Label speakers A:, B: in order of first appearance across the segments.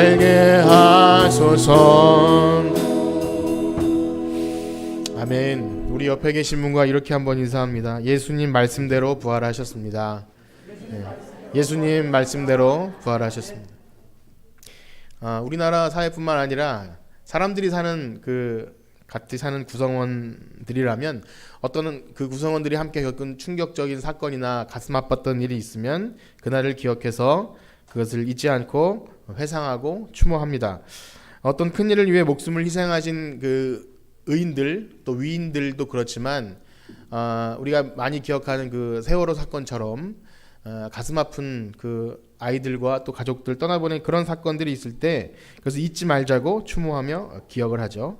A: 알게 하소서. 아멘. 우리 옆에 계신 분과 이렇게 한번 인사합니다. 예수님 말씀대로 부활하셨습니다. 네. 예수님 말씀대로 부활하셨습니다. 우리나라 사회뿐만 아니라 사람들이 사는 같이 사는 구성원들이라면 어떤 그 구성원들이 함께 겪은 충격적인 사건이나 가슴 아팠던 일이 있으면 그날을 기억해서 그것을 잊지 않고 회상하고 추모합니다. 어떤 큰 일을 위해 목숨을 희생하신 그 의인들 또 위인들도 그렇지만 우리가 많이 기억하는 그 세월호 사건처럼 가슴 아픈 그 아이들과 또 가족들 떠나보낸 그런 사건들이 있을 때 그것을 잊지 말자고 추모하며 기억을 하죠.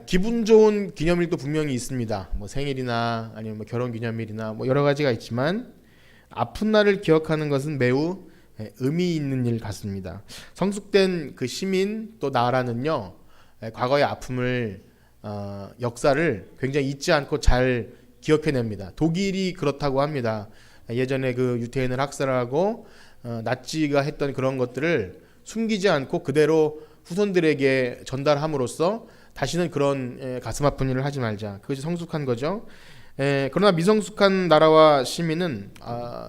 A: 기분 좋은 기념일도 분명히 있습니다. 뭐 생일이나 아니면 뭐 결혼기념일이나 뭐 여러 가지가 있지만 아픈 날을 기억하는 것은 매우 의미 있는 일 같습니다. 성숙된 그 시민 또 나라는요, 과거의 아픔을 역사를 굉장히 잊지 않고 잘 기억해냅니다. 독일이 그렇다고 합니다. 예전에 그 유태인을 학살하고 나치가 했던 그런 것들을 숨기지 않고 그대로 후손들에게 전달함으로써 다시는 그런 가슴 아픈 일을 하지 말자. 그것이 성숙한 거죠. 그러나 미성숙한 나라와 시민은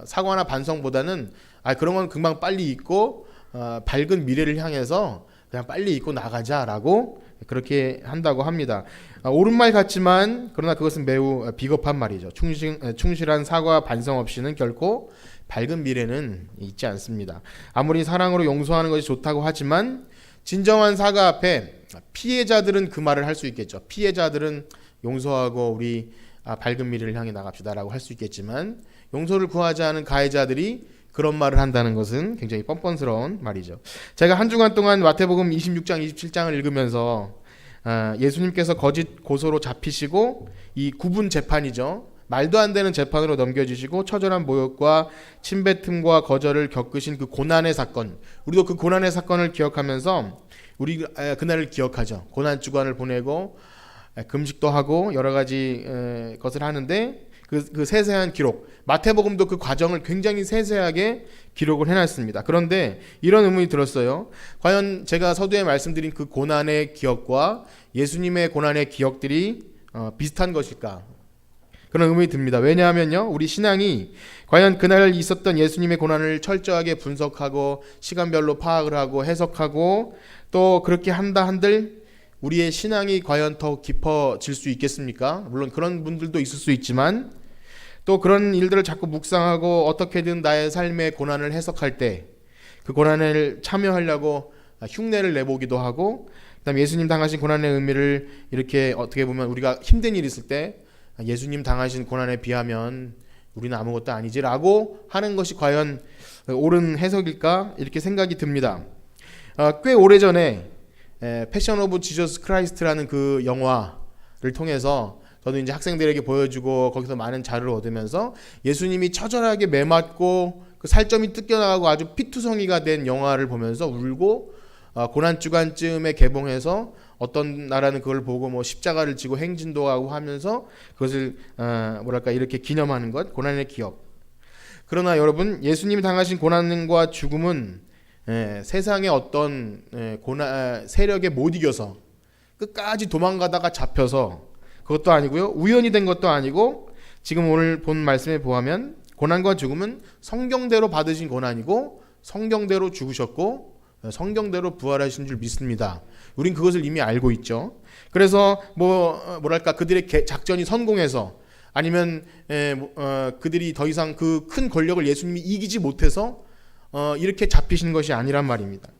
A: 사과나 반성보다는 그런 건 금방 빨리 잊고 밝은 미래를 향해서 그냥 빨리 잊고 나가자라고 그렇게 한다고 합니다. 옳은 말 같지만 그러나 그것은 매우 비겁한 말이죠. 충실한 사과 반성 없이는 결코 밝은 미래는 있지 않습니다. 아무리 사랑으로 용서하는 것이 좋다고 하지만 진정한 사과 앞에 피해자들은 그 말을 할 수 있겠죠. 피해자들은 용서하고 우리 밝은 미래를 향해 나갑시다라고 할 수 있겠지만 용서를 구하지 않은 가해자들이 그런 말을 한다는 것은 굉장히 뻔뻔스러운 말이죠. 제가 한 주간 동안 마태복음 26장, 27장을 읽으면서 예수님께서 거짓 고소로 잡히시고 이 구분 재판이죠. 말도 안 되는 재판으로 넘겨주시고 처절한 모욕과 침뱉음과 거절을 겪으신 그 고난의 사건, 우리도 그 고난의 사건을 기억하면서 우리 그날을 기억하죠. 고난 주간을 보내고 금식도 하고 여러 가지 것을 하는데 그 세세한 기록, 마태복음도 그 과정을 굉장히 세세하게 기록을 해놨습니다. 그런데 이런 의문이 들었어요. 과연 제가 서두에 말씀드린 그 고난의 기억과 예수님의 고난의 기억들이 비슷한 것일까? 그런 의문이 듭니다. 왜냐하면요, 우리 신앙이 과연 그날 있었던 예수님의 고난을 철저하게 분석하고 시간별로 파악을 하고 해석하고 또 그렇게 한다 한들 우리의 신앙이 과연 더 깊어질 수 있겠습니까? 물론 그런 분들도 있을 수 있지만 또 그런 일들을 자꾸 묵상하고 어떻게든 나의 삶의 고난을 해석할 때 그 고난을 참여하려고 흉내를 내보기도 하고 그다음 예수님 당하신 고난의 의미를 이렇게 어떻게 보면 우리가 힘든 일이 있을 때 예수님 당하신 고난에 비하면 우리는 아무것도 아니지라고 하는 것이 과연 옳은 해석일까 이렇게 생각이 듭니다. 꽤 오래전에 패션 오브 지저스 크라이스트라는 그 영화를 통해서 저도 이제 학생들에게 보여주고 거기서 많은 자료를 얻으면서 예수님이 처절하게 매맞고 그 살점이 뜯겨나가고 아주 피투성이가 된 영화를 보면서 울고 고난 주간쯤에 개봉해서 어떤 나라는 그걸 보고 뭐 십자가를 지고 행진도 하고 하면서 그것을 이렇게 기념하는 것, 고난의 기억. 그러나 여러분, 예수님이 당하신 고난과 죽음은 세상의 어떤 세력에 못 이겨서 끝까지 도망가다가 잡혀서 그것도 아니고요, 우연이 된 것도 아니고 지금 오늘 본 말씀에 보면 고난과 죽음은 성경대로 받으신 고난이고 성경대로 죽으셨고 성경대로 부활하신 줄 믿습니다. 우린 그것을 이미 알고 있죠. 그래서 그들의 작전이 성공해서 아니면 그들이 더 이상 그 큰 권력을 예수님이 이기지 못해서 이렇게 잡히신 것이 아니란 말입니다.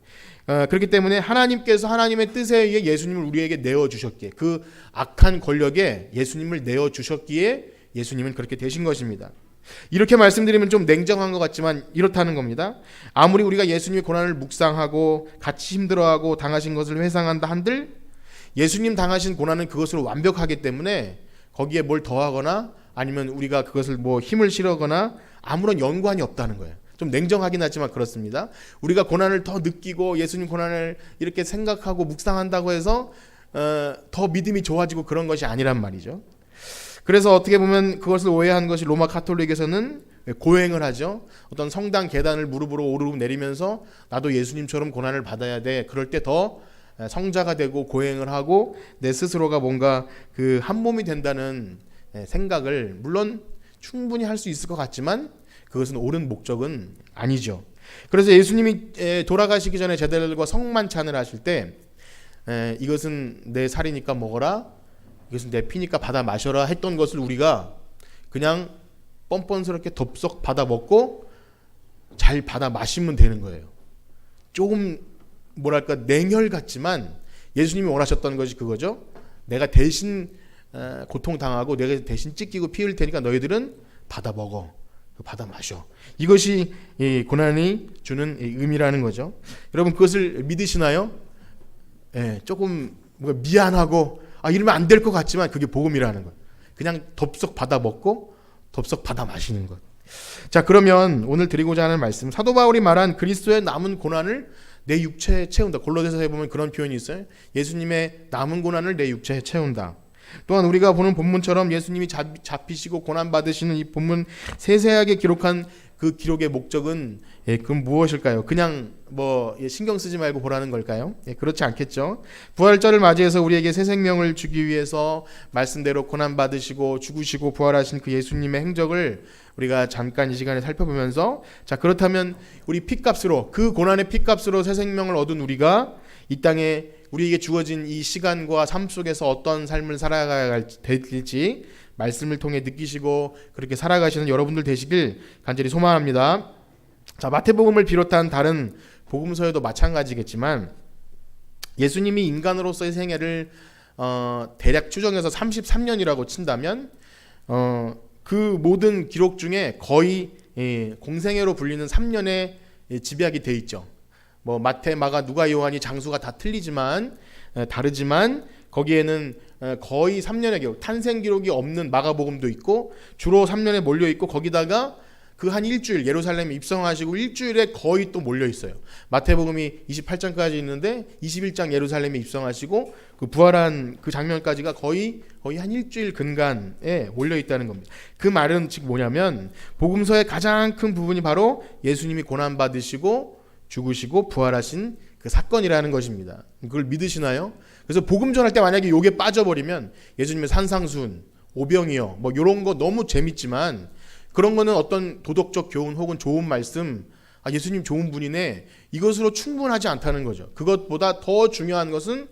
A: 그렇기 때문에 하나님께서 하나님의 뜻에 의해 예수님을 우리에게 내어주셨기에 그 악한 권력에 예수님을 내어주셨기에 예수님은 그렇게 되신 것입니다. 이렇게 말씀드리면 좀 냉정한 것 같지만 이렇다는 겁니다. 아무리 우리가 예수님의 고난을 묵상하고 같이 힘들어하고 당하신 것을 회상한다 한들 예수님 당하신 고난은 그것으로 완벽하기 때문에 거기에 뭘 더하거나 아니면 우리가 그것을 힘을 실어거나 아무런 연관이 없다는 거예요. 좀 냉정하긴 하지만 그렇습니다. 우리가 고난을 더 느끼고 예수님 고난을 이렇게 생각하고 묵상한다고 해서 더 믿음이 좋아지고 그런 것이 아니란 말이죠. 그래서 어떻게 보면 그것을 오해한 것이 로마 카톨릭에서는 고행을 하죠. 어떤 성당 계단을 무릎으로 오르고 내리면서 나도 예수님처럼 고난을 받아야 돼. 그럴 때 더 성자가 되고 고행을 하고 내 스스로가 뭔가 그 한 몸이 된다는 생각을 물론 충분히 할 수 있을 것 같지만 그것은 옳은 목적은 아니죠. 그래서 예수님이 돌아가시기 전에 제자들과 성만찬을 하실 때 이것은 내 살이니까 먹어라, 이것은 내 피니까 받아 마셔라 했던 것을 우리가 그냥 뻔뻔스럽게 덥석 받아 먹고 잘 받아 마시면 되는 거예요. 조금 뭐랄까 냉혈 같지만 예수님이 원하셨던 것이 그거죠. 내가 대신 고통당하고 내가 대신 찢기고 피 흘릴 테니까 너희들은 받아 먹어, 받아 마셔. 이것이 고난이 주는 의미라는 거죠. 여러분 그것을 믿으시나요? 조금 뭔가 미안하고 이러면 안 될 것 같지만 그게 복음이라는 것. 그냥 덥석 받아 먹고 덥석 받아 마시는 것. 자, 그러면 오늘 드리고자 하는 말씀, 사도 바울이 말한 그리스도의 남은 고난을 내 육체에 채운다. 골로새서에 보면 그런 표현이 있어요. 예수님의 남은 고난을 내 육체에 채운다. 또한 우리가 보는 본문처럼 예수님이 잡히시고 고난 받으시는 이 본문 세세하게 기록한 그 기록의 목적은 그건 무엇일까요? 그냥 신경 쓰지 말고 보라는 걸까요? 그렇지 않겠죠. 부활절을 맞이해서 우리에게 새 생명을 주기 위해서 말씀대로 고난 받으시고 죽으시고 부활하신 그 예수님의 행적을 우리가 잠깐 이 시간에 살펴보면서, 자, 그렇다면 우리 핏값으로, 그 고난의 핏값으로 새 생명을 얻은 우리가 이 땅에 우리에게 주어진 이 시간과 삶 속에서 어떤 삶을 살아가야 될지 말씀을 통해 느끼시고 그렇게 살아가시는 여러분들 되시길 간절히 소망합니다. 자, 마태복음을 비롯한 다른 복음서에도 마찬가지겠지만 예수님이 인간으로서의 생애를 대략 추정해서 33년이라고 친다면 그 모든 기록 중에 거의 공생애로 불리는 3년에 집약이 돼 있죠. 마태, 마가, 누가, 요한이 장수가 다 틀리지만 다르지만 거기에는 거의 3년의 기록, 탄생 기록이 없는 마가복음도 있고 주로 3년에 몰려 있고 거기다가 그 한 일주일 예루살렘에 입성하시고 일주일에 거의 또 몰려 있어요. 마태복음이 28장까지 있는데 21장 예루살렘에 입성하시고 그 부활한 그 장면까지가 거의 한 일주일 근간에 몰려 있다는 겁니다. 그 말은 즉 뭐냐면 복음서의 가장 큰 부분이 바로 예수님이 고난 받으시고 죽으시고 부활하신 그 사건이라는 것입니다. 그걸 믿으시나요? 그래서 복음 전할 때 만약에 요게 빠져버리면 예수님의 산상수훈, 오병이어 이런 거 너무 재밌지만 그런 거는 어떤 도덕적 교훈 혹은 좋은 말씀, 예수님 좋은 분이네, 이것으로 충분하지 않다는 거죠. 그것보다 더 중요한 것은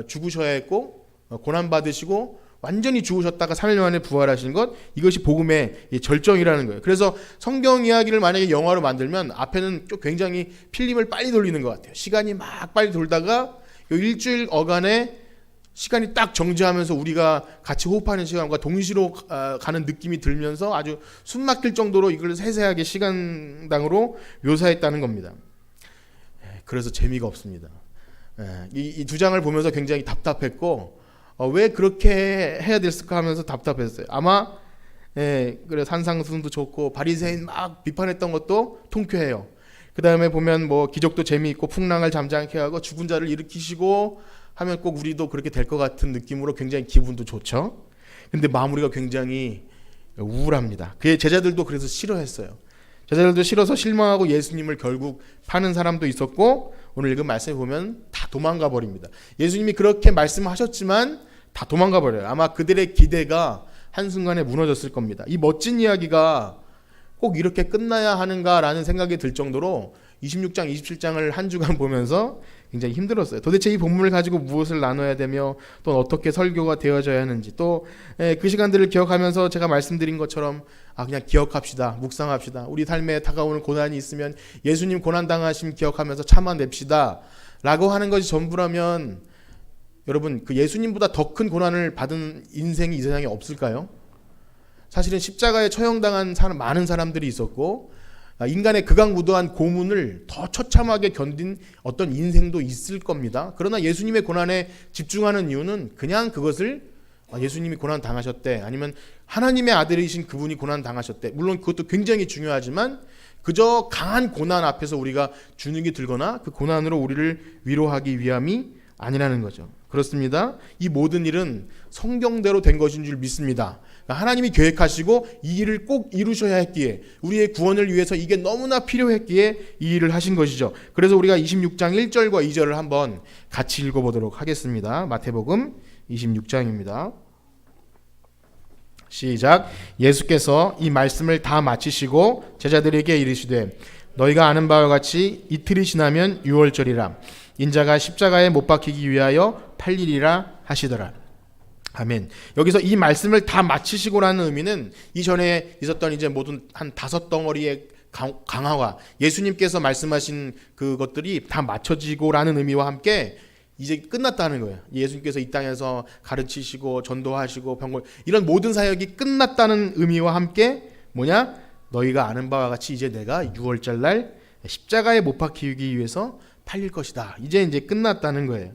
A: 죽으셔야 했고 고난 받으시고 완전히 죽으셨다가 3일 만에 부활하신 것, 이것이 복음의 절정이라는 거예요. 그래서 성경 이야기를 만약에 영화로 만들면 앞에는 좀 굉장히 필름을 빨리 돌리는 것 같아요. 시간이 막 빨리 돌다가 일주일 어간에 시간이 딱 정지하면서 우리가 같이 호흡하는 시간과 동시로 가는 느낌이 들면서 아주 숨 막힐 정도로 이걸 세세하게 시간당으로 묘사했다는 겁니다. 그래서 재미가 없습니다. 이 두 장을 보면서 굉장히 답답했고 왜 그렇게 해야 됐을까 하면서 답답했어요. 아마 그래 산상수훈도 좋고 바리새인 막 비판했던 것도 통쾌해요. 그 다음에 보면 기적도 재미있고 풍랑을 잠잠케 하고 죽은 자를 일으키시고 하면 꼭 우리도 그렇게 될 것 같은 느낌으로 굉장히 기분도 좋죠. 근데 마무리가 굉장히 우울합니다. 그의 제자들도 그래서 싫어했어요. 제자들도 싫어서 실망하고 예수님을 결국 파는 사람도 있었고 오늘 읽은 말씀에 보면 다 도망가 버립니다. 예수님이 그렇게 말씀하셨지만 다 도망가 버려요. 아마 그들의 기대가 한순간에 무너졌을 겁니다. 이 멋진 이야기가 꼭 이렇게 끝나야 하는가라는 생각이 들 정도로 26장, 27장을 한 주간 보면서 굉장히 힘들었어요. 도대체 이 본문을 가지고 무엇을 나눠야 되며 또 어떻게 설교가 되어져야 하는지, 또 그 시간들을 기억하면서 제가 말씀드린 것처럼 그냥 기억합시다, 묵상합시다. 우리 삶에 다가오는 고난이 있으면 예수님 고난당하심 기억하면서 참아냅시다 라고 하는 것이 전부라면 여러분 그 예수님보다 더 큰 고난을 받은 인생이 이 세상에 없을까요? 사실은 십자가에 처형당한 많은 사람들이 있었고 인간의 극악무도한 고문을 더 처참하게 견딘 어떤 인생도 있을 겁니다. 그러나 예수님의 고난에 집중하는 이유는 그냥 그것을 예수님이 고난 당하셨대, 아니면 하나님의 아들이신 그분이 고난 당하셨대. 물론 그것도 굉장히 중요하지만 그저 강한 고난 앞에서 우리가 주눅이 들거나 그 고난으로 우리를 위로하기 위함이 아니라는 거죠. 그렇습니다. 이 모든 일은 성경대로 된 것인 줄 믿습니다. 하나님이 계획하시고 이 일을 꼭 이루셔야 했기에, 우리의 구원을 위해서 이게 너무나 필요했기에 이 일을 하신 것이죠. 그래서 우리가 26장 1절과 2절을 한번 같이 읽어보도록 하겠습니다. 마태복음 26장입니다. 시작. 예수께서 이 말씀을 다 마치시고 제자들에게 이르시되 너희가 아는 바와 같이 이틀이 지나면 유월절이라 인자가 십자가에 못 박히기 위하여 팔리리라 하시더라. 아멘. 여기서 이 말씀을 다 마치시고라는 의미는 이전에 있었던 이제 모든 한 5덩어리의 강화와 예수님께서 말씀하신 그것들이 다 맞춰지고라는 의미와 함께 이제 끝났다는 거예요. 예수님께서 이 땅에서 가르치시고 전도하시고 병걸 이런 모든 사역이 끝났다는 의미와 함께 뭐냐? 너희가 아는 바와 같이 이제 내가 6월절 날 십자가에 못 박히기 위해서 팔릴 것이다. 이제 끝났다는 거예요.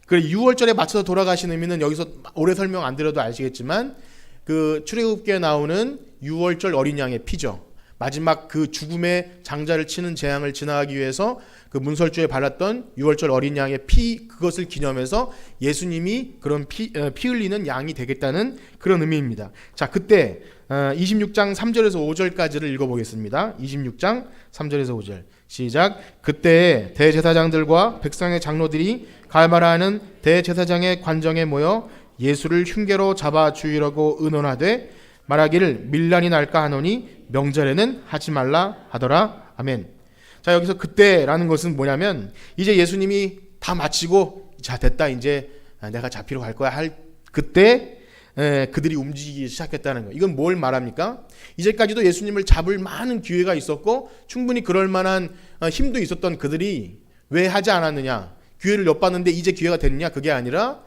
A: 그 6월절에 맞춰서 돌아가신 의미는 여기서 오래 설명 안 드려도 아시겠지만 그 출애굽기에 나오는 6월절 어린 양의 피죠. 마지막 그 죽음의 장자를 치는 재앙을 지나가기 위해서 그 문설주에 발랐던 6월절 어린 양의 피, 그것을 기념해서 예수님이 그런 피 흘리는 양이 되겠다는 그런 의미입니다. 자, 그때 26장 3절에서 5절까지를 읽어보겠습니다. 26장 3절에서 5절 시작. 그때 대제사장들과 백성의 장로들이 갈마라하는 대제사장의 관정에 모여 예수를 흉계로 잡아 죽이려고 의논하되 말하기를 밀란이 날까 하노니 명절에는 하지 말라 하더라. 아멘. 자, 여기서 그때라는 것은 뭐냐면 이제 예수님이 다 마치고 자 됐다 이제 내가 잡히러 갈 거야 할 그때 그들이 움직이기 시작했다는 거예요. 이건 뭘 말합니까? 이제까지도 예수님을 잡을 많은 기회가 있었고 충분히 그럴 만한 힘도 있었던 그들이 왜 하지 않았느냐? 기회를 엿봤는데 이제 기회가 됐느냐? 그게 아니라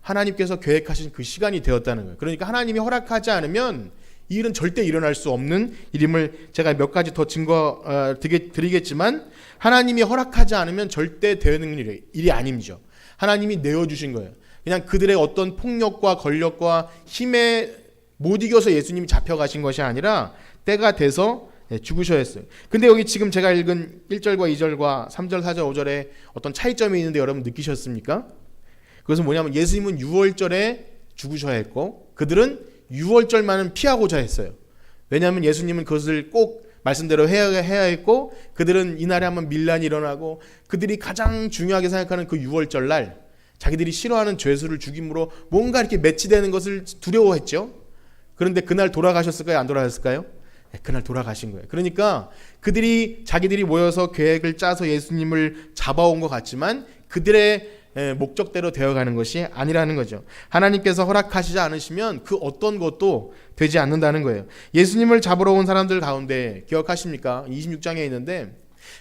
A: 하나님께서 계획하신 그 시간이 되었다는 거예요. 그러니까 하나님이 허락하지 않으면 이 일은 절대 일어날 수 없는 일임을 제가 몇 가지 더 증거 드리겠지만 하나님이 허락하지 않으면 절대 되는 일이 아니죠. 하나님이 내어주신 거예요. 그냥 그들의 어떤 폭력과 권력과 힘에 못 이겨서 예수님이 잡혀가신 것이 아니라 때가 돼서 죽으셔야 했어요. 근데 여기 지금 제가 읽은 1절과 2절과 3절, 4절, 5절에 어떤 차이점이 있는데 여러분 느끼셨습니까? 그것은 뭐냐면 예수님은 6월절에 죽으셔야 했고 그들은 6월절만은 피하고자 했어요. 왜냐하면 예수님은 그것을 꼭 말씀대로 해야 했고 그들은 이날에 한번 밀란이 일어나고 그들이 가장 중요하게 생각하는 그 6월절 날 자기들이 싫어하는 죄수를 죽임으로 뭔가 이렇게 매치되는 것을 두려워했죠. 그런데 그날 돌아가셨을까요? 안 돌아가셨을까요? 네, 그날 돌아가신 거예요. 그러니까 자기들이 모여서 계획을 짜서 예수님을 잡아온 것 같지만 그들의 목적대로 되어가는 것이 아니라는 거죠. 하나님께서 허락하시지 않으시면 그 어떤 것도 되지 않는다는 거예요. 예수님을 잡으러 온 사람들 가운데 기억하십니까? 26장에 있는데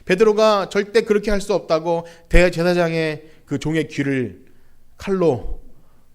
A: 베드로가 절대 그렇게 할 수 없다고 대제사장의 그 종의 귀를 칼로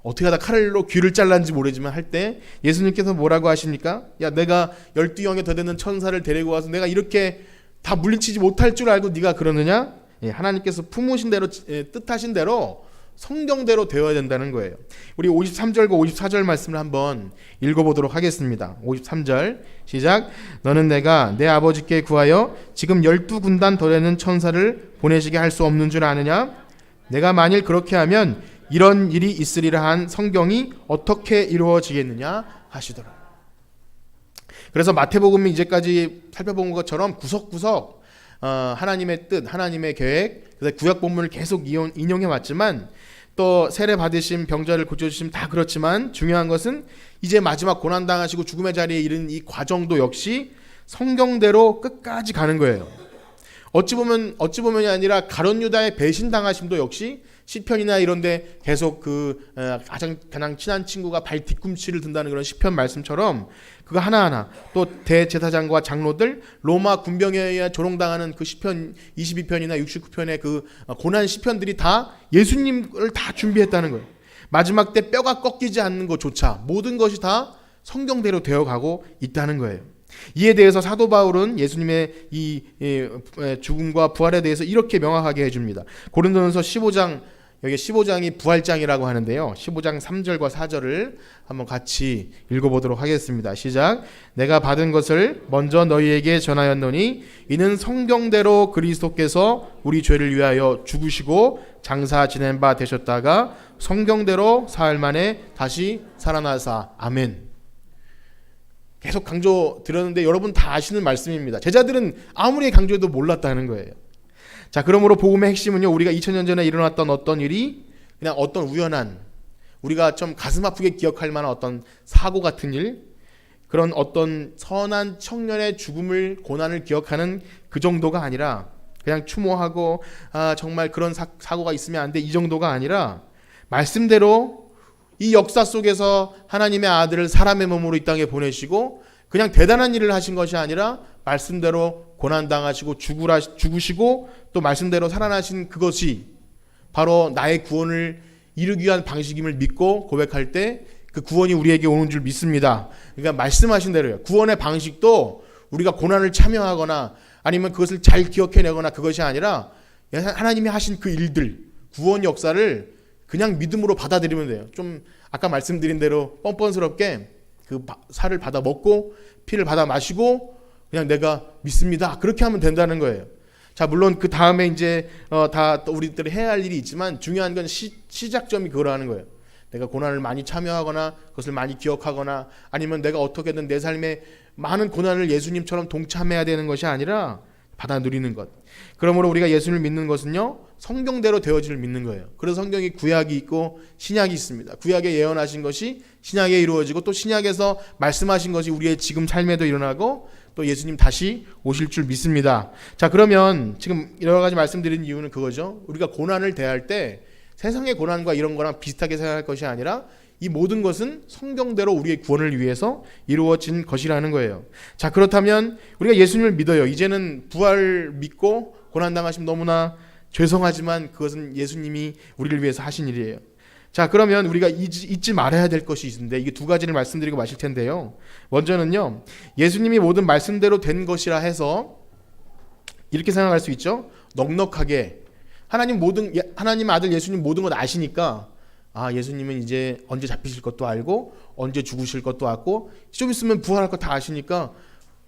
A: 어떻게 하다 칼로 귀를 잘랐는지 모르지만 할 때 예수님께서 뭐라고 하십니까? 야, 내가 12영에 더 되는 천사를 데리고 와서 내가 이렇게 다 물리치지 못할 줄 알고 네가 그러느냐? 하나님께서 품으신 대로 뜻하신 대로 성경대로 되어야 된다는 거예요. 우리 53절과 54절 말씀을 한번 읽어보도록 하겠습니다. 53절 시작. 너는 내가 내 아버지께 구하여 지금 12군단 더 되는 천사를 보내시게 할 수 없는 줄 아느냐? 내가 만일 그렇게 하면 이런 일이 있으리라 한 성경이 어떻게 이루어지겠느냐 하시더라. 그래서 마태복음이 이제까지 살펴본 것처럼 구석구석 하나님의 뜻, 하나님의 계획, 그래서 구약 본문을 계속 인용해 왔지만 또 세례 받으심, 병자를 고쳐주심 다 그렇지만 중요한 것은 이제 마지막 고난 당하시고 죽음의 자리에 이른 이 과정도 역시 성경대로 끝까지 가는 거예요. 어찌 보면이 아니라 가룟 유다의 배신 당하심도 역시 시편이나 이런데 계속 가장 친한 친구가 발 뒤꿈치를 든다는 그런 시편 말씀처럼 그거 하나하나 또 대제사장과 장로들 로마 군병에 의해 조롱당하는 그 시편 22편이나 69편의 그 고난 시편들이 다 예수님을 다 준비했다는 거예요. 마지막 때 뼈가 꺾이지 않는 것조차 모든 것이 다 성경대로 되어가고 있다는 거예요. 이에 대해서 사도 바울은 예수님의 이 죽음과 부활에 대해서 이렇게 명확하게 해줍니다. 고린도전서 15장 여기 15장이 부활장이라고 하는데요. 15장 3절과 4절을 한번 같이 읽어보도록 하겠습니다. 시작. 내가 받은 것을 먼저 너희에게 전하였노니 이는 성경대로 그리스도께서 우리 죄를 위하여 죽으시고 장사 지낸 바 되셨다가 성경대로 사흘 만에 다시 살아나사. 아멘. 계속 강조 드렸는데 여러분 다 아시는 말씀입니다. 제자들은 아무리 강조해도 몰랐다는 거예요. 자, 그러므로 복음의 핵심은요, 우리가 2000년 전에 일어났던 어떤 일이 그냥 어떤 우연한, 우리가 좀 가슴 아프게 기억할 만한 어떤 사고 같은 일, 그런 어떤 선한 청년의 죽음을, 고난을 기억하는 그 정도가 아니라 그냥 추모하고 정말 그런 사고가 있으면 안 돼, 이 정도가 아니라 말씀대로 이 역사 속에서 하나님의 아들을 사람의 몸으로 이 땅에 보내시고 그냥 대단한 일을 하신 것이 아니라 말씀대로 고난당하시고 죽으시고 또 말씀대로 살아나신 그것이 바로 나의 구원을 이루기 위한 방식임을 믿고 고백할 때 그 구원이 우리에게 오는 줄 믿습니다. 그러니까 말씀하신 대로요. 구원의 방식도 우리가 고난을 참여하거나 아니면 그것을 잘 기억해내거나 그것이 아니라 하나님이 하신 그 일들, 구원 역사를 그냥 믿음으로 받아들이면 돼요. 좀 아까 말씀드린 대로 뻔뻔스럽게 그 살을 받아 먹고 피를 받아 마시고 그냥 내가 믿습니다. 그렇게 하면 된다는 거예요. 자, 물론 그 다음에 이제 다 우리들이 해야 할 일이 있지만 중요한 건 시작점이 그거라는 거예요. 내가 고난을 많이 참여하거나 그것을 많이 기억하거나 아니면 내가 어떻게든 내 삶에 많은 고난을 예수님처럼 동참해야 되는 것이 아니라 받아 누리는 것. 그러므로 우리가 예수를 믿는 것은요, 성경대로 되어지를 믿는 거예요. 그래서 성경이 구약이 있고 신약이 있습니다. 구약에 예언하신 것이 신약에 이루어지고 또 신약에서 말씀하신 것이 우리의 지금 삶에도 일어나고 또 예수님 다시 오실 줄 믿습니다. 자, 그러면 지금 여러 가지 말씀드린 이유는 그거죠. 우리가 고난을 대할 때 세상의 고난과 이런 거랑 비슷하게 생각할 것이 아니라 이 모든 것은 성경대로 우리의 구원을 위해서 이루어진 것이라는 거예요. 자, 그렇다면 우리가 예수님을 믿어요. 이제는 부활 믿고 고난당하시면 너무나 죄송하지만 그것은 예수님이 우리를 위해서 하신 일이에요. 자, 그러면 우리가 잊지 말아야 될 것이 있는데 이게 두 가지를 말씀드리고 마실 텐데요. 먼저는요, 예수님이 모든 말씀대로 된 것이라 해서 이렇게 생각할 수 있죠. 넉넉하게 하나님 아들 예수님 모든 것 아시니까 예수님은 이제 언제 잡히실 것도 알고 언제 죽으실 것도 알고 좀 있으면 부활할 거 다 아시니까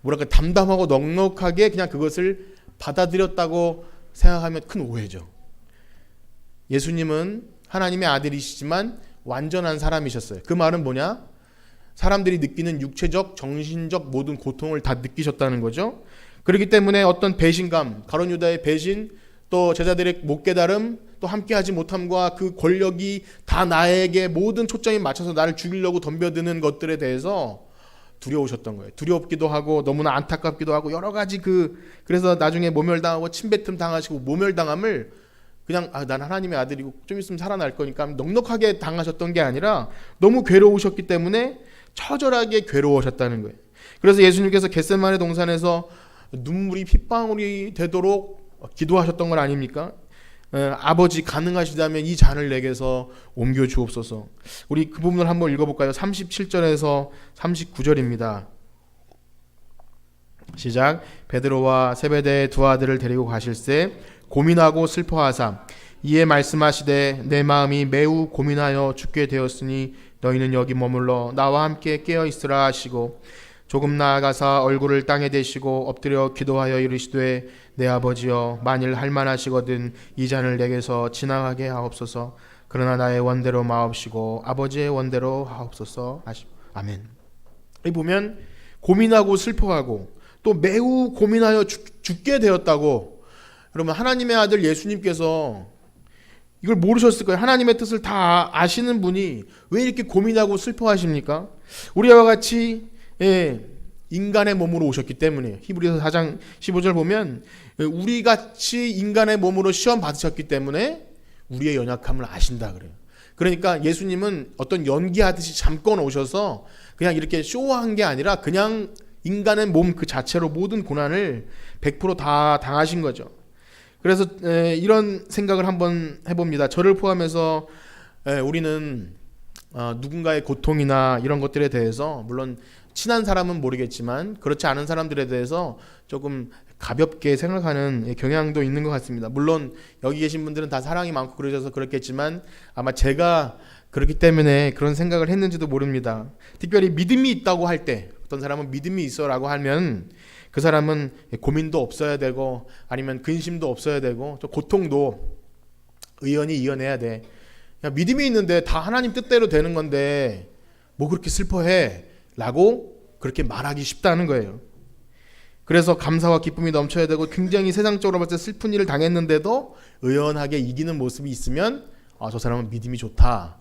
A: 뭐랄까 담담하고 넉넉하게 그냥 그것을 받아들였다고 생각하면 큰 오해죠. 예수님은 하나님의 아들이시지만 완전한 사람이셨어요. 그 말은 뭐냐? 사람들이 느끼는 육체적, 정신적 모든 고통을 다 느끼셨다는 거죠. 그렇기 때문에 어떤 배신감, 가룟 유다의 배신, 또 제자들의 못 깨달음, 또 함께하지 못함과 그 권력이 다 나에게 모든 초점이 맞춰서 나를 죽이려고 덤벼드는 것들에 대해서 두려우셨던 거예요. 두렵기도 하고 너무나 안타깝기도 하고 여러 가지 그래서 나중에 모멸당하고 침뱉음 당하시고 모멸당함을 그냥 난 하나님의 아들이고 좀 있으면 살아날 거니까 넉넉하게 당하셨던 게 아니라 너무 괴로우셨기 때문에 처절하게 괴로우셨다는 거예요. 그래서 예수님께서 겟세마네 동산에서 눈물이 핏방울이 되도록 기도하셨던 건 아닙니까? 아버지 가능하시다면 이 잔을 내게서 옮겨 주옵소서. 우리 그 부분을 한번 읽어볼까요? 37절에서 39절입니다. 시작. 베드로와 세베대의 두 아들을 데리고 가실새 고민하고 슬퍼하사 이에 말씀하시되 내 마음이 매우 고민하여 죽게 되었으니 너희는 여기 머물러 나와 함께 깨어 있으라 하시고 조금 나아가사 얼굴을 땅에 대시고 엎드려 기도하여 이르시되 내 아버지여 만일 할만하시거든 이 잔을 내게서 지나가게 하옵소서. 그러나 나의 원대로 마옵시고 아버지의 원대로 하옵소서 하시고. 아멘. 여기 보면 고민하고 슬퍼하고 또 매우 고민하여 죽게 되었다고. 그러면 하나님의 아들 예수님께서 이걸 모르셨을 거예요. 하나님의 뜻을 다 아시는 분이 왜 이렇게 고민하고 슬퍼하십니까? 우리와 같이 인간의 몸으로 오셨기 때문에. 히브리서 4장 15절 보면 우리 같이 인간의 몸으로 시험 받으셨기 때문에 우리의 연약함을 아신다 그래요. 그러니까 예수님은 어떤 연기하듯이 잠깐 오셔서 그냥 이렇게 쇼한 게 아니라 그냥 인간의 몸 그 자체로 모든 고난을 100%다 당하신 거죠. 그래서 이런 생각을 한번 해봅니다. 저를 포함해서 우리는 누군가의 고통이나 이런 것들에 대해서 물론 친한 사람은 모르겠지만 그렇지 않은 사람들에 대해서 조금 가볍게 생각하는 경향도 있는 것 같습니다. 물론 여기 계신 분들은 다 사랑이 많고 그러셔서 그렇겠지만 아마 제가 그렇기 때문에 그런 생각을 했는지도 모릅니다. 특별히 믿음이 있다고 할 때, 어떤 사람은 믿음이 있어라고 하면 그 사람은 고민도 없어야 되고 아니면 근심도 없어야 되고 또 고통도 의연히 이겨내야 돼. 그냥 믿음이 있는데 다 하나님 뜻대로 되는 건데 뭐 그렇게 슬퍼해 라고 그렇게 말하기 쉽다는 거예요. 그래서 감사와 기쁨이 넘쳐야 되고 굉장히 세상적으로 봤을 때 슬픈 일을 당했는데도 의연하게 이기는 모습이 있으면 저 사람은 믿음이 좋다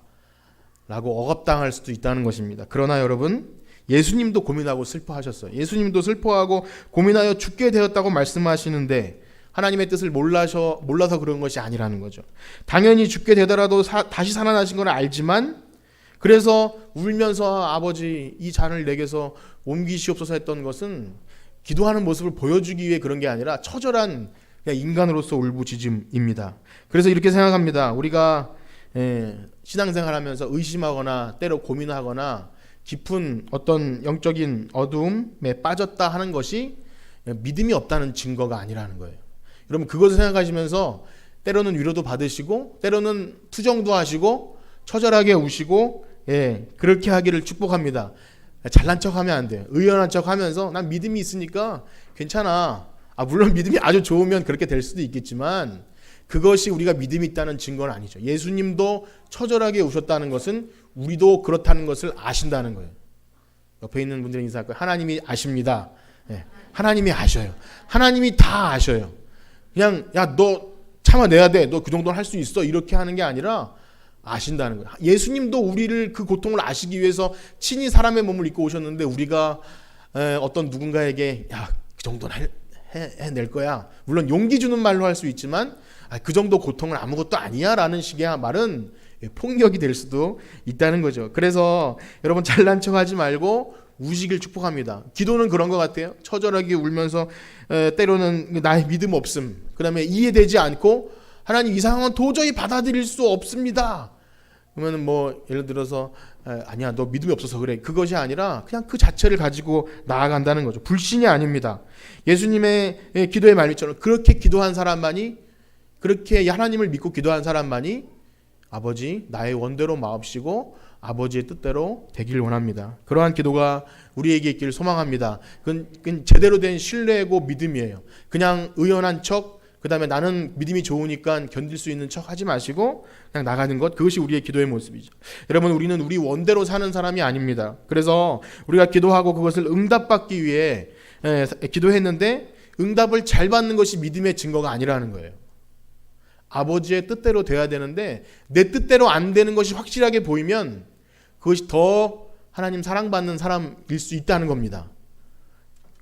A: 라고 억압당할 수도 있다는 것입니다. 그러나 여러분, 예수님도 고민하고 슬퍼하셨어요. 예수님도 슬퍼하고 고민하여 죽게 되었다고 말씀하시는데 하나님의 뜻을 몰라서 그런 것이 아니라는 거죠. 당연히 죽게 되더라도 다시 살아나신 걸 알지만 그래서 울면서 아버지 이 잔을 내게서 옮기시옵소서 했던 것은 기도하는 모습을 보여주기 위해 그런 게 아니라 처절한 그냥 인간으로서 울부짖음입니다. 그래서 이렇게 생각합니다. 우리가 신앙생활하면서 의심하거나 때로 고민하거나 깊은 어떤 영적인 어두움에 빠졌다 하는 것이 믿음이 없다는 증거가 아니라는 거예요. 여러분 그것을 생각하시면서 때로는 위로도 받으시고 때로는 투정도 하시고 처절하게 우시고 그렇게 하기를 축복합니다. 잘난 척하면 안 돼요. 의연한 척하면서 난 믿음이 있으니까 괜찮아. 물론 믿음이 아주 좋으면 그렇게 될 수도 있겠지만 그것이 우리가 믿음이 있다는 증거는 아니죠. 예수님도 처절하게 우셨다는 것은 우리도 그렇다는 것을 아신다는 거예요. 옆에 있는 분들이 인사할 거예요. 하나님이 아십니다. 하나님이 아셔요. 하나님이 다 아셔요. 그냥 야 너 참아내야 돼. 너 그 정도는 할 수 있어. 이렇게 하는 게 아니라 아신다는 거예요. 예수님도 우리를 그 고통을 아시기 위해서 친히 사람의 몸을 입고 오셨는데 우리가 어떤 누군가에게 야 그 정도는 해낼 거야. 물론 용기 주는 말로 할 수 있지만 그 정도 고통은 아무것도 아니야 라는 식의 말은 폭력이 될 수도 있다는 거죠. 그래서 여러분 잘난 척하지 말고 우시길 축복합니다. 기도는 그런 것 같아요. 처절하게 울면서 때로는 나의 믿음 없음, 그 다음에 이해되지 않고 하나님 이 상황은 도저히 받아들일 수 없습니다. 그러면 뭐 예를 들어서 아니야 너 믿음이 없어서 그래. 그것이 아니라 그냥 그 자체를 가지고 나아간다는 거죠. 불신이 아닙니다. 예수님의 기도의 말미처럼 그렇게 기도한 사람만이, 그렇게 하나님을 믿고 기도한 사람만이 아버지 나의 원대로 마옵시고 아버지의 뜻대로 되길 원합니다. 그러한 기도가 우리에게 있기를 소망합니다. 그건 제대로 된 신뢰고 믿음이에요. 그냥 의연한 척, 그 다음에 나는 믿음이 좋으니까 견딜 수 있는 척 하지 마시고 그냥 나가는 것, 그것이 우리의 기도의 모습이죠. 여러분 우리는 우리 원대로 사는 사람이 아닙니다. 그래서 우리가 기도하고 그것을 응답받기 위해 기도했는데 응답을 잘 받는 것이 믿음의 증거가 아니라는 거예요. 아버지의 뜻대로 돼야 되는데 내 뜻대로 안 되는 것이 확실하게 보이면 그것이 더 하나님 사랑받는 사람일 수 있다는 겁니다.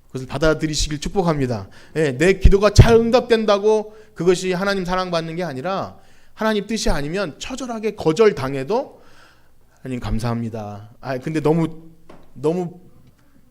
A: 그것을 받아들이시길 축복합니다. 내 기도가 잘 응답된다고 그것이 하나님 사랑받는 게 아니라 하나님 뜻이 아니면 처절하게 거절당해도 하나님 감사합니다. 근데 너무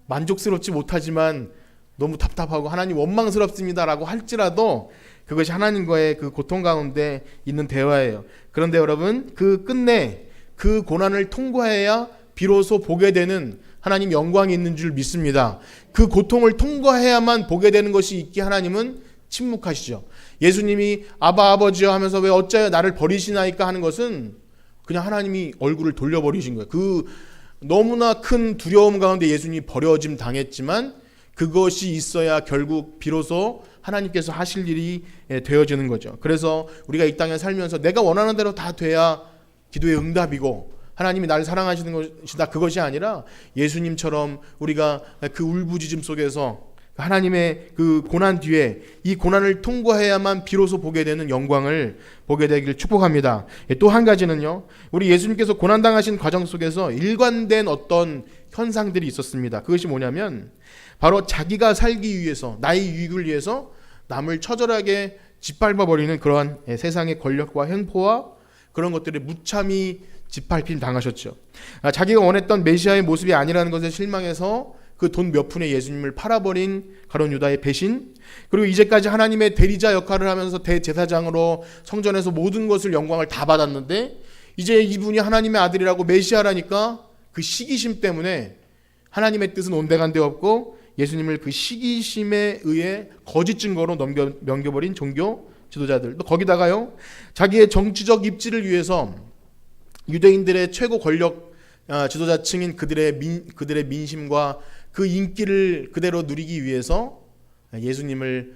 A: 만족스럽지 못하지만 너무 답답하고 하나님 원망스럽습니다라고 할지라도 그것이 하나님과의 그 고통 가운데 있는 대화예요. 그런데 여러분 그 끝내 그 고난을 통과해야 비로소 보게 되는 하나님 영광이 있는 줄 믿습니다. 그 고통을 통과해야만 보게 되는 것이 있기에 하나님은 침묵하시죠. 예수님이 아바 아버지여 하면서 왜 어찌하여 나를 버리시나이까 하는 것은 그냥 하나님이 얼굴을 돌려버리신 거예요. 그 너무나 큰 두려움 가운데 예수님이 버려짐 당했지만 그것이 있어야 결국 비로소 하나님께서 하실 일이 되어지는 거죠. 그래서 우리가 이 땅에 살면서 내가 원하는 대로 다 돼야 기도의 응답이고 하나님이 나를 사랑하시는 것이다, 그것이 아니라 예수님처럼 우리가 그 울부짖음 속에서 하나님의 그 고난 뒤에 이 고난을 통과해야만 비로소 보게 되는 영광을 보게 되기를 축복합니다. 또 한 가지는요, 우리 예수님께서 고난당하신 과정 속에서 일관된 어떤 현상들이 있었습니다. 그것이 뭐냐면 바로 자기가 살기 위해서, 나의 유익을 위해서 남을 처절하게 짓밟아버리는 그러한 세상의 권력과 횡포와 그런 것들을 무참히 짓밟힘 당하셨죠. 자기가 원했던 메시아의 모습이 아니라는 것에 실망해서 그 돈 몇 푼에 예수님을 팔아버린 가룟 유다의 배신, 그리고 이제까지 하나님의 대리자 역할을 하면서 대제사장으로 성전에서 모든 것을 영광을 다 받았는데 이제 이분이 하나님의 아들이라고 메시아라니까 그 시기심 때문에 하나님의 뜻은 온데간데 없고 예수님을 그 시기심에 의해 거짓 증거로 넘겨버린 종교 지도자들, 또 거기다가요 자기의 정치적 입지를 위해서 유대인들의 최고 권력 지도자층인 그들의 민심과 그 인기를 그대로 누리기 위해서 예수님을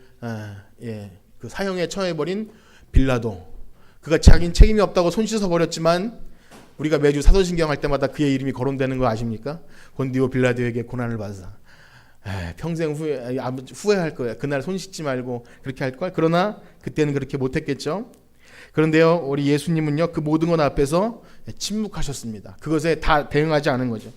A: 그 사형에 처해버린 빌라도, 그가 자기는 책임이 없다고 손 씻어버렸지만 우리가 매주 사도신경 할 때마다 그의 이름이 거론되는 거 아십니까? 본디오 빌라도에게 고난을 받으사. 평생 후회할 거야. 그날 손 씻지 말고 그렇게 할 걸. 그러나 그때는 그렇게 못했겠죠. 그런데요, 우리 예수님은요 그 모든 것 앞에서 침묵하셨습니다. 그것에 다 대응하지 않은 거죠.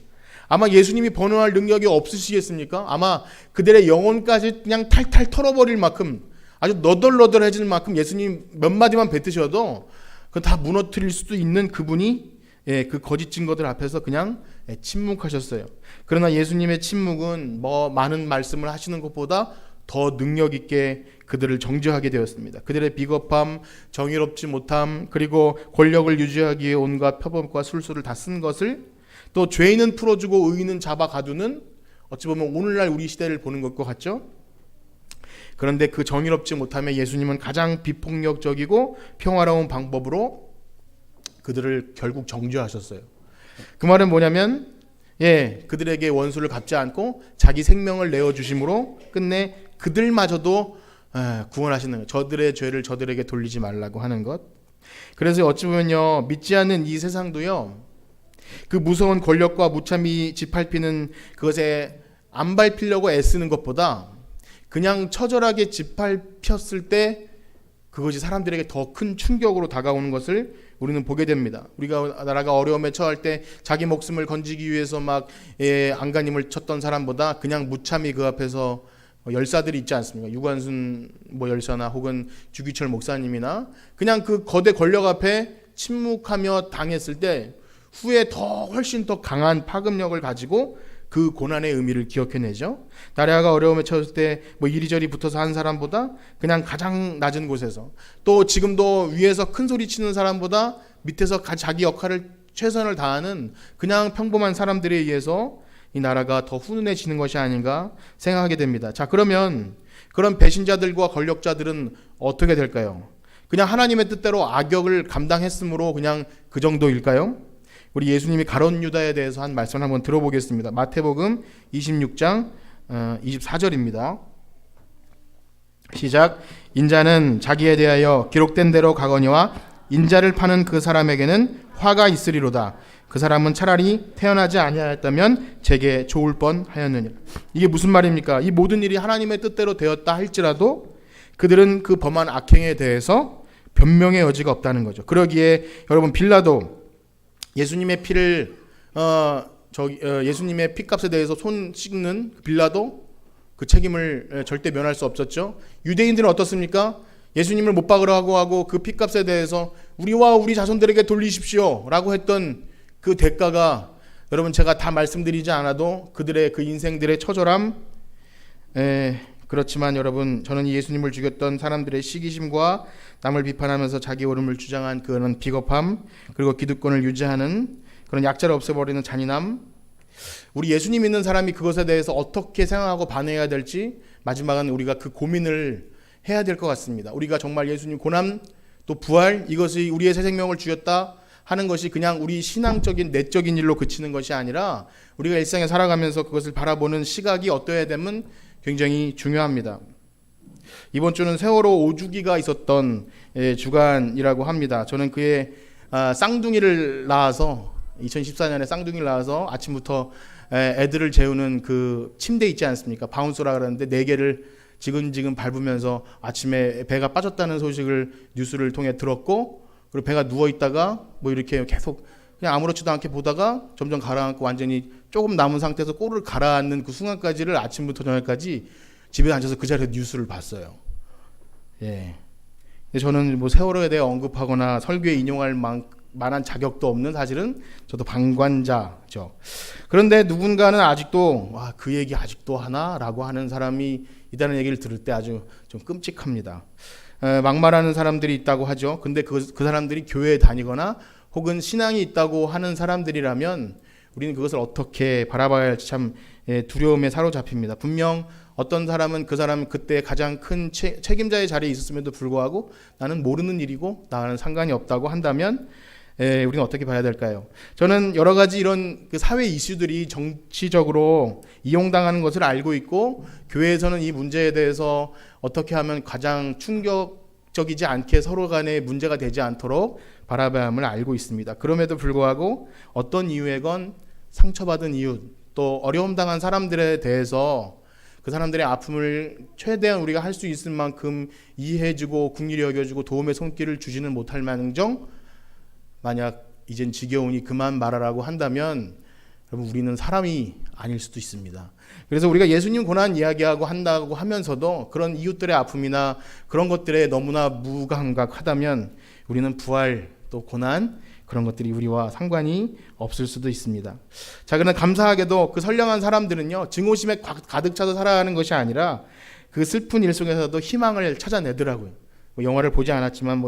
A: 아마 예수님이 번호할 능력이 없으시겠습니까? 아마 그들의 영혼까지 그냥 탈탈 털어버릴 만큼, 아주 너덜너덜해질 만큼 예수님 몇 마디만 뱉으셔도 그 다 무너뜨릴 수도 있는 그분이 그 거짓 증거들 앞에서 그냥 침묵하셨어요. 그러나 예수님의 침묵은 뭐 많은 말씀을 하시는 것보다 더 능력 있게 그들을 정죄하게 되었습니다. 그들의 비겁함, 정의롭지 못함, 그리고 권력을 유지하기 위해 온갖 표범과 술수를 다 쓴 것을, 또 죄인은 풀어주고 의인은 잡아 가두는, 어찌 보면 오늘날 우리 시대를 보는 것과 같죠. 그런데 그 정의롭지 못함에 예수님은 가장 비폭력적이고 평화로운 방법으로 그들을 결국 정죄하셨어요. 그 말은 뭐냐면 그들에게 원수를 갚지 않고 자기 생명을 내어주심으로 끝내 그들마저도 구원하시는 거예요. 저들의 죄를 저들에게 돌리지 말라고 하는 것. 그래서 어찌 보면요, 믿지 않는 이 세상도요, 그 무서운 권력과 무참히 짓밟히는 그것에 안 밟히려고 애쓰는 것보다 그냥 처절하게 짓밟혔을 때 그것이 사람들에게 더 큰 충격으로 다가오는 것을 우리는 보게 됩니다. 우리가 나라가 어려움에 처할 때 자기 목숨을 건지기 위해서 막 안간힘을 쳤던 사람보다 그냥 무참히 그 앞에서 열사들이 있지 않습니까? 유관순 열사나 혹은 주기철 목사님이나 그냥 그 거대 권력 앞에 침묵하며 당했을 때 후에 훨씬 더 강한 파급력을 가지고 그 고난의 의미를 기억해내죠. 나라가 어려움에 처했을 때 이리저리 붙어서 한 사람보다 그냥 가장 낮은 곳에서, 또 지금도 위에서 큰 소리 치는 사람보다 밑에서 자기 역할을 최선을 다하는 그냥 평범한 사람들에 의해서 이 나라가 더 훈훈해지는 것이 아닌가 생각하게 됩니다. 자, 그러면 그런 배신자들과 권력자들은 어떻게 될까요? 그냥 하나님의 뜻대로 악역을 감당했으므로 그냥 그 정도일까요? 우리 예수님이 가룟 유다에 대해서 한 말씀을 한번 들어보겠습니다. 마태복음 26장 24절입니다. 시작. 인자는 자기에 대하여 기록된 대로 가거니와 인자를 파는 그 사람에게는 화가 있으리로다. 그 사람은 차라리 태어나지 아니하였다면 제게 좋을 뻔하였느니라. 이게 무슨 말입니까? 이 모든 일이 하나님의 뜻대로 되었다 할지라도 그들은 그 범한 악행에 대해서 변명의 여지가 없다는 거죠. 그러기에 여러분, 빌라도 예수님의 피를 예수님의 피값에 대해서 손 씻는 빌라도 그 책임을 절대 면할 수 없었죠. 유대인들은 어떻습니까? 예수님을 못 박으라고 하고 그 피값에 대해서 우리와 우리 자손들에게 돌리십시오 라고 했던 그 대가가, 여러분 제가 다 말씀드리지 않아도 그들의 그 인생들의 처절함, 그렇지만 여러분, 저는 예수님을 죽였던 사람들의 시기심과 남을 비판하면서 자기 옳음을 주장한 그런 비겁함, 그리고 기득권을 유지하는 그런 약자를 없애버리는 잔인함, 우리 예수님 믿는 사람이 그것에 대해서 어떻게 생각하고 반응해야 될지 마지막은 우리가 그 고민을 해야 될 것 같습니다. 우리가 정말 예수님 고난 또 부활, 이것이 우리의 새 생명을 주셨다 하는 것이 그냥 우리 신앙적인 내적인 일로 그치는 것이 아니라 우리가 일상에 살아가면서 그것을 바라보는 시각이 어떠해야 되면 굉장히 중요합니다. 이번 주는 세월호 5주기가 있었던 주간이라고 합니다. 저는 그의 쌍둥이를 낳아서 2014년에 쌍둥이를 낳아서 아침부터 애들을 재우는 그 침대 있지 않습니까? 바운스라 그러는데 4개를 지근지근 밟으면서 아침에 배가 빠졌다는 소식을 뉴스를 통해 들었고, 그리고 배가 누워 있다가 이렇게 계속 그냥 아무렇지도 않게 보다가 점점 가라앉고 완전히 조금 남은 상태에서 꼬를 가라앉는 그 순간까지를 아침부터 저녁까지 집에 앉아서 그 자리에서 뉴스를 봤어요. 저는 세월호에 대해 언급하거나 설교에 인용할 만한 자격도 없는, 사실은 저도 방관자죠. 그런데 누군가는 아직도 그 얘기 아직도 하나라고 하는 사람이 있다는 얘기를 들을 때 아주 좀 끔찍합니다. 막말하는 사람들이 있다고 하죠. 근데 그 사람들이 교회에 다니거나 혹은 신앙이 있다고 하는 사람들이라면 우리는 그것을 어떻게 바라봐야 할지 참 두려움에 사로잡힙니다. 분명 어떤 사람은 그 사람은 그때 가장 큰 책임자의 자리에 있었음에도 불구하고 나는 모르는 일이고 나는 상관이 없다고 한다면 우리는 어떻게 봐야 될까요? 저는 여러 가지 이런 그 사회 이슈들이 정치적으로 이용당하는 것을 알고 있고, 교회에서는 이 문제에 대해서 어떻게 하면 가장 충격적이지 않게 서로 간에 문제가 되지 않도록 바라봐야 함을 알고 있습니다. 그럼에도 불구하고 어떤 이유에건 상처받은 이웃, 또 어려움 당한 사람들에 대해서 그 사람들의 아픔을 최대한 우리가 할 수 있을 만큼 이해해주고 긍휼히 여겨주고 도움의 손길을 주지는 못할 망정, 만약 이젠 지겨우니 그만 말하라고 한다면 여러분 우리는 사람이 아닐 수도 있습니다. 그래서 우리가 예수님 고난 이야기하고 한다고 하면서도 그런 이웃들의 아픔이나 그런 것들에 너무나 무감각하다면 우리는 부활 또 고난 그런 것들이 우리와 상관이 없을 수도 있습니다. 자, 그러나 감사하게도 그 선량한 사람들은요, 증오심에 가득 차서 살아가는 것이 아니라 그 슬픈 일 속에서도 희망을 찾아내더라고요. 영화를 보지 않았지만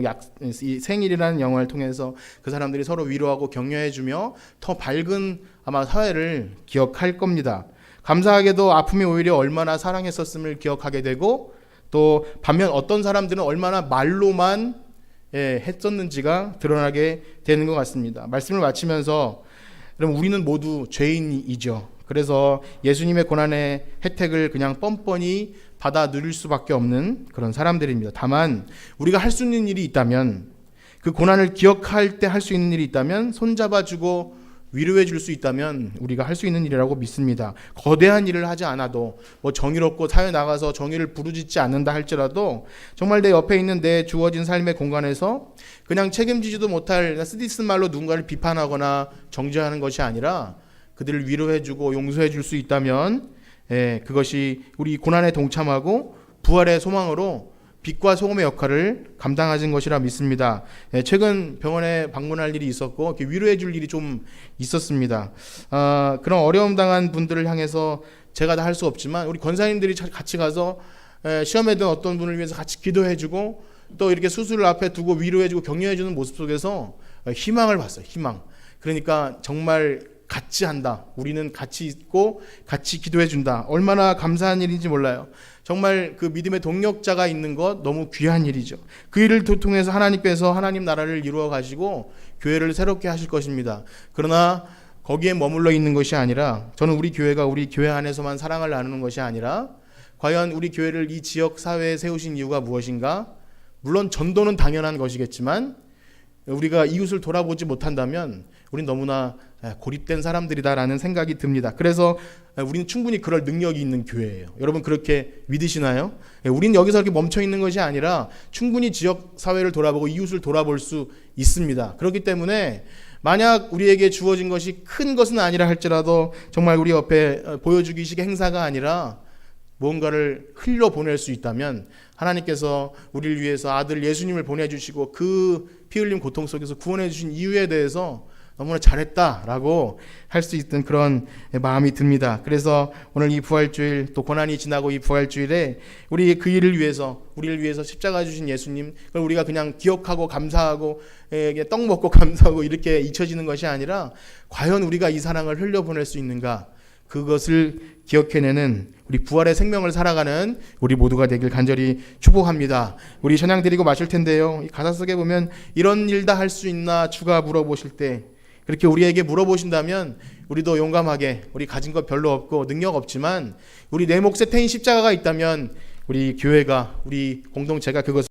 A: 이 생일이라는 영화를 통해서 그 사람들이 서로 위로하고 격려해주며 더 밝은 아마 사회를 기억할 겁니다. 감사하게도 아픔이 오히려 얼마나 사랑했었음을 기억하게 되고, 또 반면 어떤 사람들은 얼마나 말로만 했었는지가 드러나게 되는 것 같습니다. 말씀을 마치면서 여러분 우리는 모두 죄인이죠. 그래서 예수님의 고난의 혜택을 그냥 뻔뻔히 받아 누릴 수밖에 없는 그런 사람들입니다. 다만 우리가 할 수 있는 일이 있다면, 그 고난을 기억할 때 할 수 있는 일이 있다면, 손잡아주고 위로해 줄 수 있다면 우리가 할 수 있는 일이라고 믿습니다. 거대한 일을 하지 않아도, 정의롭고 사회 나가서 정의를 부르짖지 않는다 할지라도 정말 내 옆에 있는 내 주어진 삶의 공간에서 그냥 책임지지도 못할 쓰디쓴 말로 누군가를 비판하거나 정죄하는 것이 아니라 그들을 위로해주고 용서해줄 수 있다면 그것이 우리 고난에 동참하고 부활의 소망으로 빛과 소금의 역할을 감당하신 것이라 믿습니다. 최근 병원에 방문할 일이 있었고 위로해줄 일이 좀 있었습니다. 그런 어려움 당한 분들을 향해서 제가 다 할 수 없지만 우리 권사님들이 같이 가서 시험에 든 어떤 분을 위해서 같이 기도해주고 또 이렇게 수술을 앞에 두고 위로해주고 격려해주는 모습 속에서 희망을 봤어요. 희망. 그러니까 정말 같이 한다. 우리는 같이 있고 같이 기도해 준다. 얼마나 감사한 일인지 몰라요. 정말 그 믿음의 동력자가 있는 것 너무 귀한 일이죠. 그 일을 통해서 하나님께서 하나님 나라를 이루어 가시고 교회를 새롭게 하실 것입니다. 그러나 거기에 머물러 있는 것이 아니라, 저는 우리 교회가 우리 교회 안에서만 사랑을 나누는 것이 아니라 과연 우리 교회를 이 지역 사회에 세우신 이유가 무엇인가? 물론 전도는 당연한 것이겠지만 우리가 이웃을 돌아보지 못한다면 우린 너무나 고립된 사람들이다라는 생각이 듭니다. 그래서 우리는 충분히 그럴 능력이 있는 교회예요. 여러분 그렇게 믿으시나요? 우리는 여기서 이렇게 멈춰 있는 것이 아니라 충분히 지역 사회를 돌아보고 이웃을 돌아볼 수 있습니다. 그렇기 때문에 만약 우리에게 주어진 것이 큰 것은 아니라 할지라도 정말 우리 옆에 보여주기식의 행사가 아니라 무언가를 흘려보낼 수 있다면 하나님께서 우리를 위해서 아들 예수님을 보내주시고 그 피 흘림 고통 속에서 구원해 주신 이유에 대해서 너무나 잘했다라고 할 수 있던 그런 마음이 듭니다. 그래서 오늘 이 부활주일, 또 고난이 지나고 이 부활주일에 우리 그 일을 위해서, 우리를 위해서 십자가 주신 예수님, 그걸 우리가 그냥 기억하고 감사하고 떡 먹고 감사하고 이렇게 잊혀지는 것이 아니라 과연 우리가 이 사랑을 흘려보낼 수 있는가, 그것을 기억해내는 우리 부활의 생명을 살아가는 우리 모두가 되길 간절히 축복합니다. 우리 찬양 드리고 마실 텐데요, 이 가사 속에 보면 이런 일 다 할 수 있나 주가 물어보실 때, 그렇게 우리에게 물어보신다면 우리도 용감하게, 우리 가진 것 별로 없고 능력 없지만 우리 내 몫에 태인 십자가가 있다면 우리 교회가, 우리 공동체가 그것을